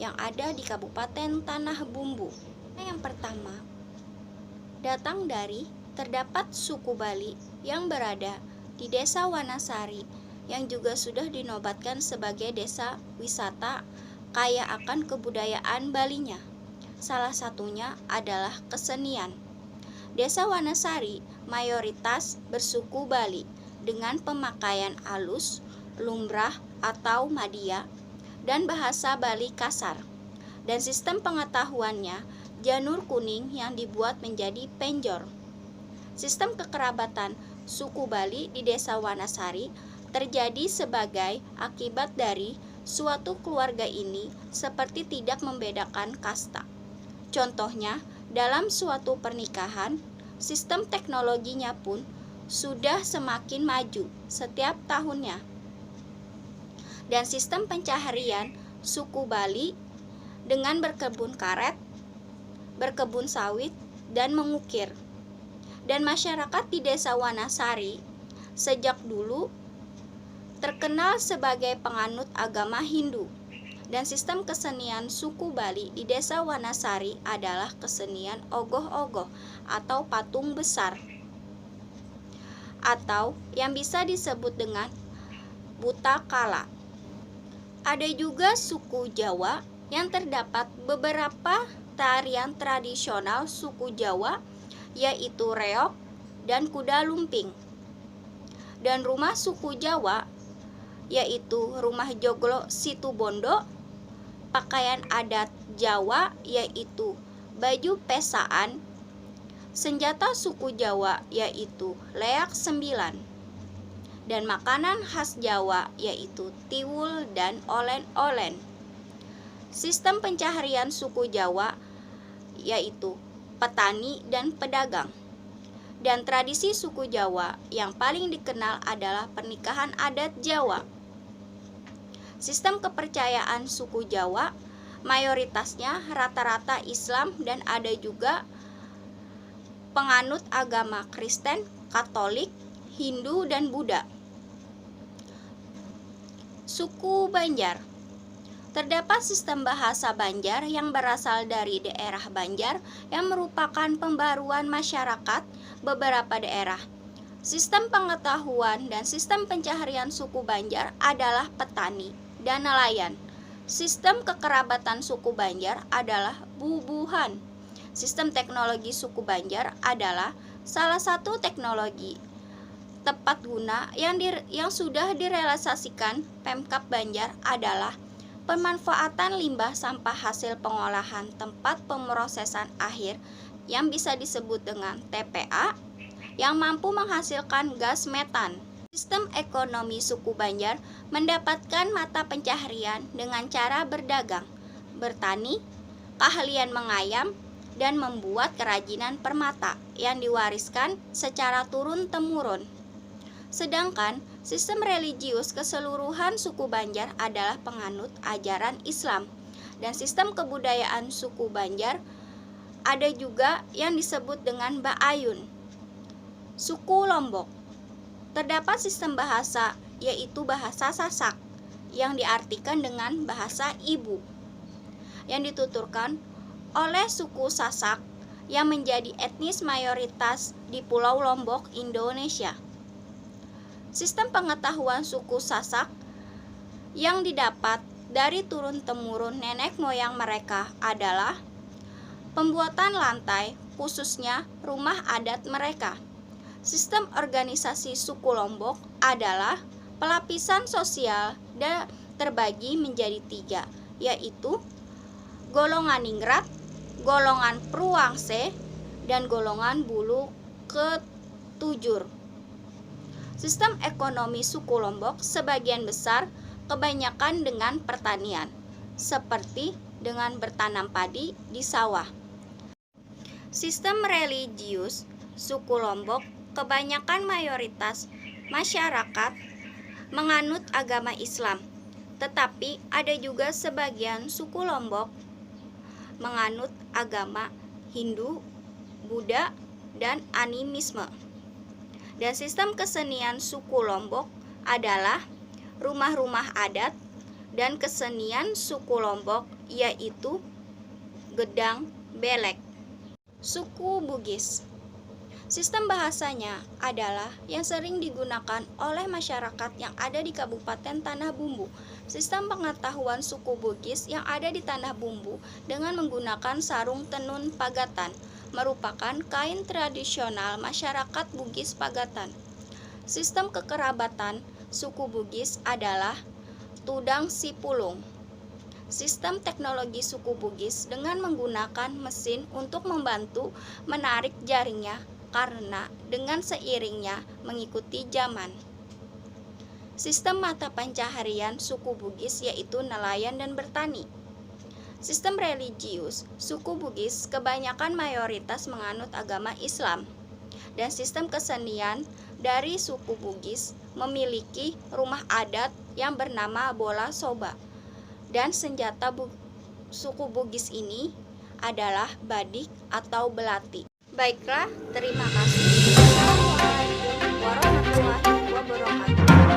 yang ada di Kabupaten Tanah Bumbu. Yang pertama, datang dari terdapat suku Bali yang berada di Desa Wanasari yang juga sudah dinobatkan sebagai desa wisata kaya akan kebudayaan Balinya. Salah satunya adalah kesenian. Desa Wanasari mayoritas bersuku Bali dengan pemakaian alus, lumrah atau madia, dan bahasa Bali kasar. Dan sistem pengetahuannya janur kuning yang dibuat menjadi penjor. Sistem kekerabatan suku Bali di Desa Wanasari terjadi sebagai akibat dari suatu keluarga ini seperti tidak membedakan kasta. Contohnya, dalam suatu pernikahan, sistem teknologinya pun sudah semakin maju setiap tahunnya. Dan sistem pencaharian suku Bali dengan berkebun karet, berkebun sawit, dan mengukir. Dan masyarakat di Desa Wanasari sejak dulu terkenal sebagai penganut agama Hindu. Dan sistem kesenian suku Bali di Desa Wanasari adalah kesenian ogoh-ogoh atau patung besar, atau yang bisa disebut dengan buta kala. Ada juga suku Jawa yang terdapat beberapa tarian tradisional suku Jawa, yaitu reog dan kuda lumping. Dan rumah suku Jawa yaitu rumah joglo situbondo, pakaian adat Jawa yaitu baju pesaan, senjata suku Jawa yaitu leak sembilan, dan makanan khas Jawa yaitu tiwul dan olen-olen. Sistem pencaharian suku Jawa yaitu petani dan pedagang. Dan tradisi suku Jawa yang paling dikenal adalah pernikahan adat Jawa. Sistem kepercayaan suku Jawa mayoritasnya rata-rata Islam dan ada juga penganut agama Kristen, Katolik, Hindu, dan Buddha. Suku Banjar. Terdapat sistem bahasa Banjar yang berasal dari daerah Banjar yang merupakan pembaruan masyarakat beberapa daerah. Sistem pengetahuan dan sistem pencaharian suku Banjar adalah petani dan nelayan. Sistem kekerabatan suku Banjar adalah bubuhan. Sistem teknologi suku Banjar adalah salah satu teknologi tepat guna yang sudah direalisasikan Pemkab Banjar adalah pemanfaatan limbah sampah hasil pengolahan tempat pemrosesan akhir yang bisa disebut dengan TPA yang mampu menghasilkan gas metan. Sistem ekonomi suku Banjar mendapatkan mata pencaharian dengan cara berdagang, bertani, keahlian mengayam, dan membuat kerajinan permata yang diwariskan secara turun-temurun. Sedangkan sistem religius keseluruhan suku Banjar adalah penganut ajaran Islam. Dan sistem kebudayaan suku Banjar ada juga yang disebut dengan Baayun. Suku Lombok. Terdapat sistem bahasa yaitu bahasa Sasak yang diartikan dengan bahasa ibu, yang dituturkan oleh suku Sasak yang menjadi etnis mayoritas di Pulau Lombok, Indonesia. Sistem pengetahuan suku Sasak yang didapat dari turun-temurun nenek moyang mereka adalah pembuatan lantai, khususnya rumah adat mereka. Sistem organisasi suku Lombok adalah pelapisan sosial dan terbagi menjadi 3, yaitu golongan ningrat, golongan pruwangse, dan golongan bulu ketujur. Sistem ekonomi suku Lombok sebagian besar kebanyakan dengan pertanian, seperti dengan bertanam padi di sawah. Sistem religius suku Lombok kebanyakan mayoritas masyarakat menganut agama Islam, tetapi ada juga sebagian suku Lombok menganut agama Hindu, Buddha, dan animisme. Dan sistem kesenian suku Lombok adalah rumah-rumah adat dan kesenian suku Lombok yaitu Gedang Belek. Suku Bugis. Sistem bahasanya adalah yang sering digunakan oleh masyarakat yang ada di Kabupaten Tanah Bumbu. Sistem pengetahuan suku Bugis yang ada di Tanah Bumbu dengan menggunakan sarung tenun Pagatan merupakan kain tradisional masyarakat Bugis Pagatan. Sistem kekerabatan suku Bugis adalah Tudang Sipulung. Sistem teknologi suku Bugis dengan menggunakan mesin untuk membantu menarik jaringnya karena dengan seiringnya mengikuti zaman. Sistem mata pencaharian suku Bugis yaitu nelayan dan bertani. Sistem religius suku Bugis kebanyakan mayoritas menganut agama Islam. Dan sistem kesenian dari suku Bugis memiliki rumah adat yang bernama bola soba. Dan senjata suku Bugis ini adalah badik atau belati. Baiklah, terima kasih. Assalamualaikum warahmatullahi wabarakatuh.